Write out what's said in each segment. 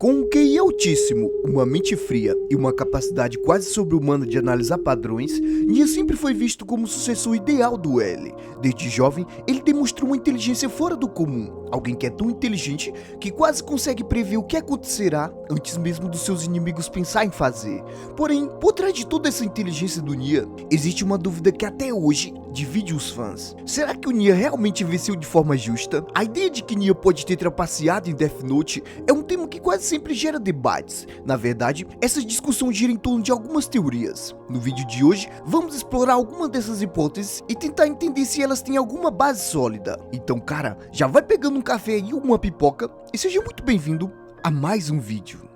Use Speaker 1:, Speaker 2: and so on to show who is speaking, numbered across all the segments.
Speaker 1: Com um QI altíssimo, uma mente fria e uma capacidade quase sobre-humana de analisar padrões, Nia sempre foi visto como o sucessor ideal do L. Desde jovem, ele demonstrou uma inteligência fora do comum, alguém que é tão inteligente que quase consegue prever o que acontecerá antes mesmo dos seus inimigos pensar em fazer. Porém, por trás de toda essa inteligência do Nia, existe uma dúvida que até hoje divide os fãs. Será que o Nia realmente venceu de forma justa? A ideia de que Nia pode ter trapaceado em Death Note é um tema que quase sempre gera debates. Na verdade, essa discussão gira em torno de algumas teorias. No vídeo de hoje, vamos explorar algumas dessas hipóteses e tentar entender se elas têm alguma base sólida. Então, cara, já vai pegando um café e uma pipoca e seja muito bem-vindo a mais um vídeo.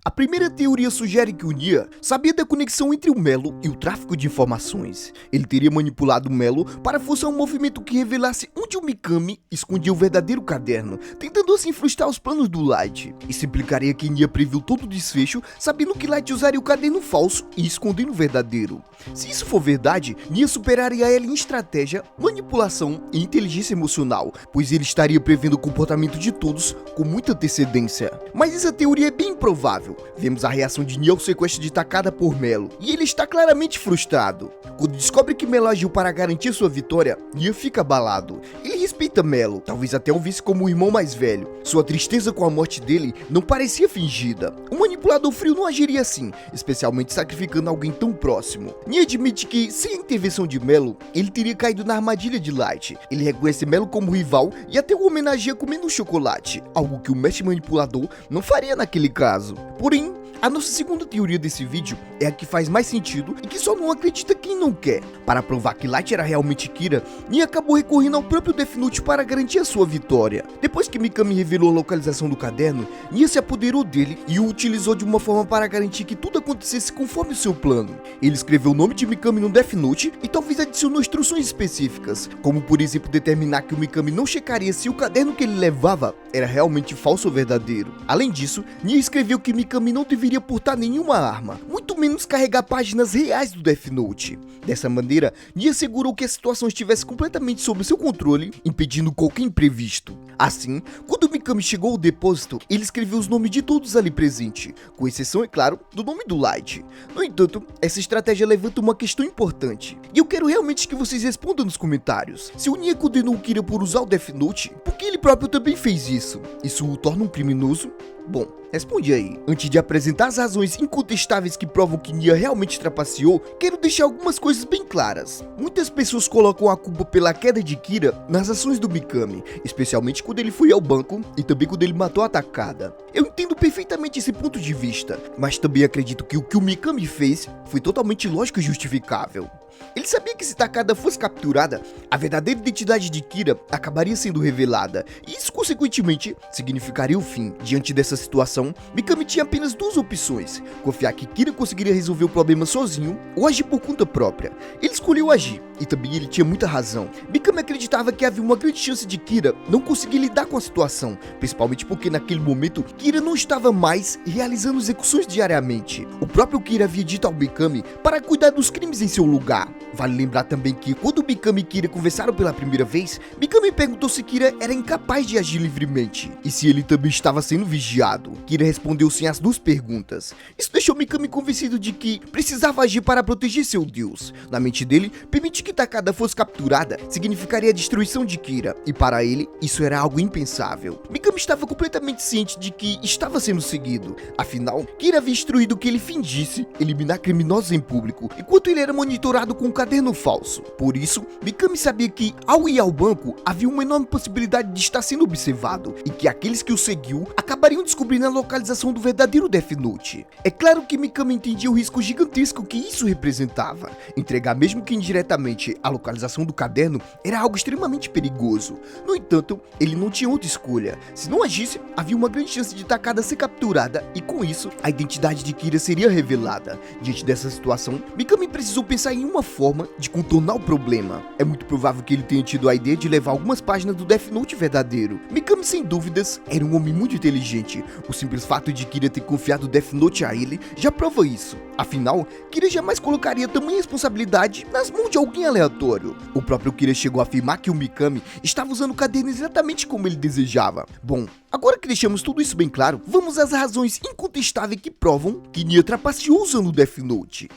Speaker 1: A primeira teoria sugere que o Nia sabia da conexão entre o Melo e o tráfico de informações. Ele teria manipulado o Melo para forçar um movimento que revelasse onde o Mikami escondia o verdadeiro caderno, tentando assim frustrar os planos do Light. Isso implicaria que Nia previu todo o desfecho, sabendo que Light usaria o caderno falso e escondendo o verdadeiro. Se isso for verdade, Nia superaria ele em estratégia, manipulação e inteligência emocional, pois ele estaria prevendo o comportamento de todos com muita antecedência. Mas essa teoria é bem improvável. Vemos a reação de Nia ao sequestro de Takada por Melo, e ele está claramente frustrado. Quando descobre que Melo agiu para garantir sua vitória, Nia fica abalado. Ele respeita Melo, talvez até o visse como o irmão mais velho. Sua tristeza com a morte dele não parecia fingida. Um manipulador frio não agiria assim, especialmente sacrificando alguém tão próximo. Nia admite que, sem a intervenção de Melo, ele teria caído na armadilha de Light. Ele reconhece Melo como rival e até o homenageia comendo chocolate, algo que o mestre manipulador não faria naquele caso. Porém, a nossa segunda teoria desse vídeo é a que faz mais sentido e que só não acredita quem não quer. Para provar que Light era realmente Kira, Nia acabou recorrendo ao próprio Death Note para garantir a sua vitória. Depois que Mikami revelou a localização do caderno, Nia se apoderou dele e o utilizou de uma forma para garantir que tudo acontecesse conforme o seu plano. Ele escreveu o nome de Mikami no Death Note e talvez adicionou instruções específicas, como por exemplo determinar que o Mikami não checaria se o caderno que ele levava era realmente falso ou verdadeiro. Além disso, Nia escreveu que Mikami não deveria portar nenhuma arma, muito menos carregar páginas reais do Death Note. Dessa maneira, Nia assegurou que a situação estivesse completamente sob seu controle, impedindo qualquer imprevisto. Assim, quando Mikami chegou ao depósito, ele escreveu os nomes de todos ali presentes, com exceção, é claro, do nome do Light. No entanto, essa estratégia levanta uma questão importante, e eu quero realmente que vocês respondam nos comentários. Se o Nia condenou o Kira por usar o Death Note, por que ele próprio também fez isso? Isso o torna um criminoso? Bom, responde aí. Antes de apresentar as razões incontestáveis que provam que Nia realmente trapaceou, quero deixar algumas coisas bem claras. Muitas pessoas colocam a culpa pela queda de Kira nas ações do Mikami, especialmente quando ele foi ao banco e também quando ele matou a Takada. Eu entendo perfeitamente esse ponto de vista, mas também acredito que o Mikami fez foi totalmente lógico e justificável. Ele sabia que se Takada fosse capturada, a verdadeira identidade de Kira acabaria sendo revelada, e isso consequentemente significaria o fim. Diante dessa situação, Mikami tinha apenas duas opções: confiar que Kira conseguiria resolver o problema sozinho ou agir por conta própria. Ele escolheu agir, e também ele tinha muita razão. Mikami acreditava que havia uma grande chance de Kira não conseguir lidar com a situação, principalmente porque naquele momento Kira não estava mais realizando execuções diariamente. O próprio Kira havia dito ao Mikami para cuidar dos crimes em seu lugar. Vale lembrar também que quando Mikami e Kira conversaram pela primeira vez, Mikami perguntou se Kira era incapaz de agir livremente e se ele também estava sendo vigiado. Kira respondeu sim às duas perguntas. Isso deixou Mikami convencido de que precisava agir para proteger seu deus. Na mente dele, permitir que Takada fosse capturada significaria a destruição de Kira, e para ele, isso era algo impensável. Mikami estava completamente ciente de que estava sendo seguido. Afinal, Kira havia instruído que ele fingisse eliminar criminosos em público, enquanto ele era monitorado com um caderno falso. Por isso, Mikami sabia que, ao ir ao banco, havia uma enorme possibilidade de estar sendo observado, e que aqueles que o seguiam acabariam descobrindo a localização do verdadeiro Death Note. É claro que Mikami entendia o risco gigantesco que isso representava. Entregar mesmo que indiretamente a localização do caderno era algo extremamente perigoso. No entanto, ele não tinha outra escolha. Se não agisse, havia uma grande chance de Takada ser capturada, e com isso, a identidade de Kira seria revelada. Diante dessa situação, Mikami precisou pensar em uma forma forma de contornar o problema. É muito provável que ele tenha tido a ideia de levar algumas páginas do Death Note verdadeiro. Mikami, sem dúvidas, era um homem muito inteligente. O simples fato de Kira ter confiado o Death Note a ele já prova isso. Afinal, Kira jamais colocaria tamanha responsabilidade nas mãos de alguém aleatório. O próprio Kira chegou a afirmar que o Mikami estava usando o caderno exatamente como ele desejava. Bom, agora que deixamos tudo isso bem claro, vamos às razões incontestáveis que provam que Nya trapaceou usando o Death Note.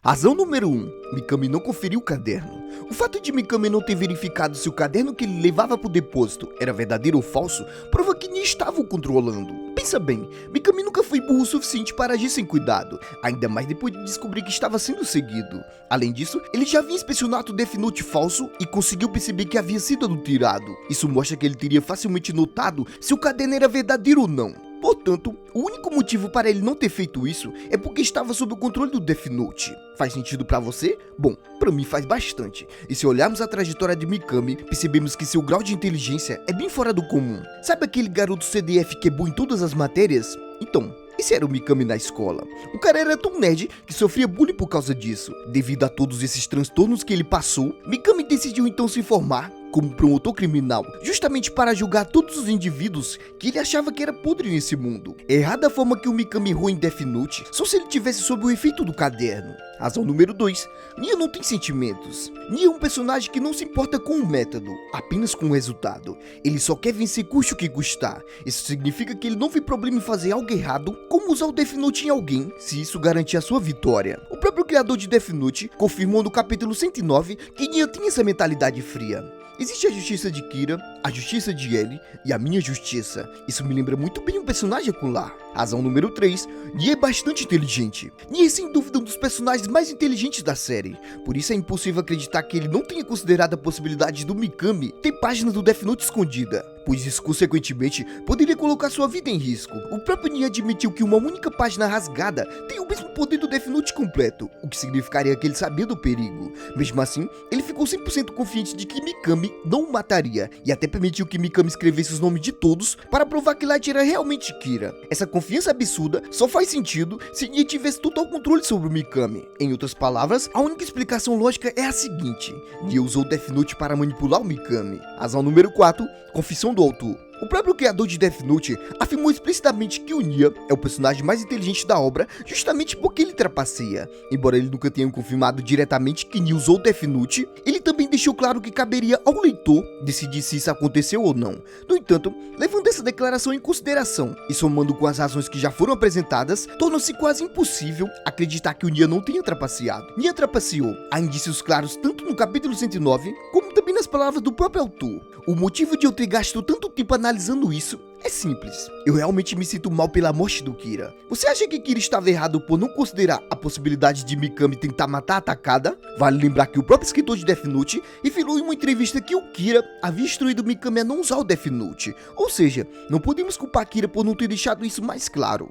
Speaker 1: Razão número 1. Mikami não conferiu o caderno. O fato de Mikami não ter verificado se o caderno que ele levava para o depósito era verdadeiro ou falso, prova que Nya estava o controlando. Pensa bem, Mikami nunca foi burro o suficiente para agir sem cuidado, ainda mais depois de descobrir que estava sendo seguido. Além disso, ele já havia inspecionado o Death Note falso e conseguiu perceber que havia sido adulterado. Isso mostra que ele teria facilmente notado se o caderno era verdadeiro ou não. Portanto, o único motivo para ele não ter feito isso é porque estava sob o controle do Death Note. Faz sentido pra você? Bom, pra mim faz bastante. E se olharmos a trajetória de Mikami, percebemos que seu grau de inteligência é bem fora do comum. Sabe aquele garoto CDF que é bom em todas as matérias? Então, esse era o Mikami na escola. O cara era tão nerd que sofria bullying por causa disso. Devido a todos esses transtornos que ele passou, Mikami decidiu então se formar como promotor criminal, justamente para julgar todos os indivíduos que ele achava que era podre nesse mundo. Errada a forma que o Mikami errou em Death Note, só se ele tivesse sob o efeito do caderno. Razão número 2. Nya não tem sentimentos. Nya é um personagem que não se importa com o método, apenas com o resultado. Ele só quer vencer custe o que custar. Isso significa que ele não vê problema em fazer algo errado, como usar o Death Note em alguém, se isso garantir a sua vitória. O próprio criador de Death Note confirmou no capítulo 109 que Nya tem essa mentalidade fria. Existe a justiça de Kira, a justiça de L e a minha justiça. Isso me lembra muito bem um personagem acolá. Razão número 3. Nya é bastante inteligente. Nya é sem dúvida um dos personagens mais inteligentes da série. Por isso é impossível acreditar que ele não tenha considerado a possibilidade do Mikami ter páginas do Death Note escondida, pois isso consequentemente poderia colocar sua vida em risco. O próprio Nya admitiu que uma única página rasgada tem o mesmo poder do Death Note completo, o que significaria que ele sabia do perigo. Mesmo assim, ele ficou 100% confiante de que Mikami não o mataria, e até permitiu que Mikami escrevesse os nomes de todos para provar que Light era realmente Kira. Essa confiança absurda só faz sentido se Nya tivesse total controle sobre o Mikami. Em outras palavras, a única explicação lógica é a seguinte: Nya usou o Death Note para manipular o Mikami. Razão número 4. Confissão do autor. O próprio criador de Death Note afirmou explicitamente que o Nya é o personagem mais inteligente da obra justamente porque ele trapaceia. Embora ele nunca tenha confirmado diretamente que Nya usou Death Note, ele também deixou claro que caberia ao leitor decidir se isso aconteceu ou não. No entanto, levando essa declaração em consideração e somando com as razões que já foram apresentadas, torna-se quase impossível acreditar que o Nya não tenha trapaceado. Nya trapaceou. Há indícios claros tanto no capítulo 109 como também nas palavras do próprio autor. O motivo de eu ter gasto tanto tempo analisando isso é simples. Eu realmente me sinto mal pela morte do Kira. Você acha que Kira estava errado por não considerar a possibilidade de Mikami tentar matar a Takada? Vale lembrar que o próprio escritor de Death Note revelou em uma entrevista que o Kira havia instruído Mikami a não usar o Death Note. Ou seja, não podemos culpar Kira por não ter deixado isso mais claro.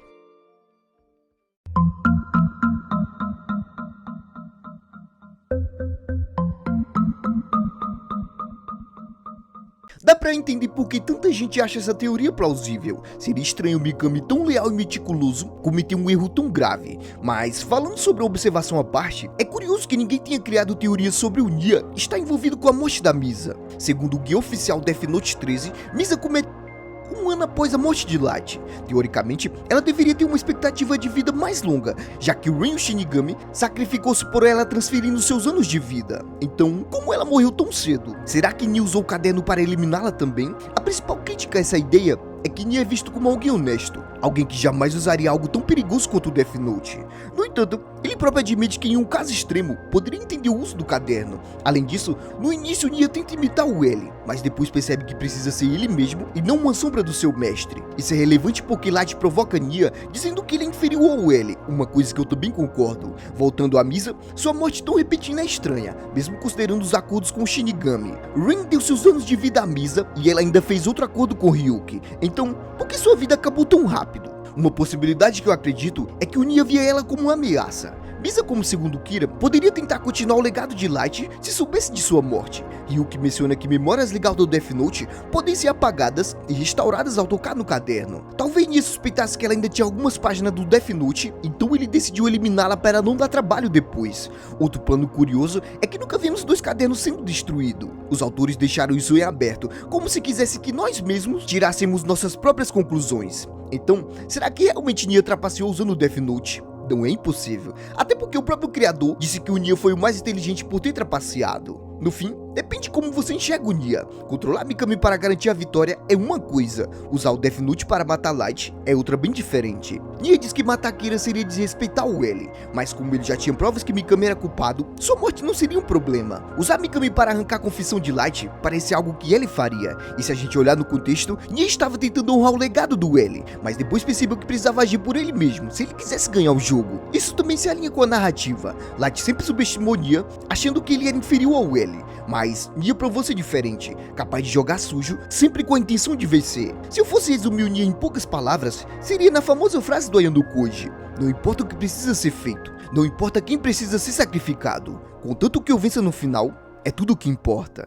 Speaker 1: Dá pra entender por que tanta gente acha essa teoria plausível. Seria estranho Mikami, tão leal e meticuloso, cometer um erro tão grave. Mas, falando sobre a observação à parte, é curioso que ninguém tenha criado teorias sobre o Nya estar envolvido com a morte da Misa. Segundo o guia oficial Death Note 13, Misa cometeu um ano após a morte de Light. Teoricamente, ela deveria ter uma expectativa de vida mais longa, já que o Ren Shinigami sacrificou-se por ela transferindo seus anos de vida. Então, como ela morreu tão cedo? Será que Nya usou o caderno para eliminá-la também? A principal crítica a essa ideia é que Nya é visto como alguém honesto, alguém que jamais usaria algo tão perigoso quanto o Death Note. No entanto, ele próprio admite que em um caso extremo, poderia entender o uso do caderno. Além disso, no início Nya tenta imitar o L, mas depois percebe que precisa ser ele mesmo e não uma sombra do seu mestre. Isso é relevante porque Light provoca Nya dizendo que ele é inferior ao L, uma coisa que eu também concordo. Voltando a Misa, sua morte tão repentina é estranha, mesmo considerando os acordos com o Shinigami. Ren deu seus anos de vida a Misa e ela ainda fez outro acordo com Ryuki. Então, por que sua vida acabou tão rápido? Uma possibilidade que eu acredito é que o Nya via ela como uma ameaça. Bisa, como segundo Kira, poderia tentar continuar o legado de Light se soubesse de sua morte. Ryuki menciona que memórias ligadas ao Death Note podem ser apagadas e restauradas ao tocar no caderno. Talvez Nia suspeitasse que ela ainda tinha algumas páginas do Death Note, então ele decidiu eliminá-la para não dar trabalho depois. Outro plano curioso é que nunca vimos dois cadernos sendo destruídos. Os autores deixaram isso em aberto, como se quisesse que nós mesmos tirássemos nossas próprias conclusões. Então, será que realmente Nia trapaceou usando o Death Note? Não é impossível, até porque o próprio criador disse que o Nia foi o mais inteligente por ter trapaceado. No fim, depende como você enxerga o Nia. Controlar Mikami para garantir a vitória é uma coisa, usar o Death Note para matar Light é outra bem diferente. Nia diz que matar Kira seria desrespeitar o L, mas como ele já tinha provas que Mikami era culpado, sua morte não seria um problema. Usar Mikami para arrancar a confissão de Light parece algo que ele faria, e se a gente olhar no contexto, Nia estava tentando honrar o legado do L, mas depois percebeu que precisava agir por ele mesmo, se ele quisesse ganhar o jogo. Isso também se alinha com a narrativa. Light sempre subestimou Nia, achando que ele era inferior ao L, mas Nia provou ser diferente, capaz de jogar sujo, sempre com a intenção de vencer. Se eu fosse resumir o Nia em poucas palavras, seria na famosa frase do Ayano Koji: não importa o que precisa ser feito, não importa quem precisa ser sacrificado, contanto que eu vença no final, é tudo o que importa.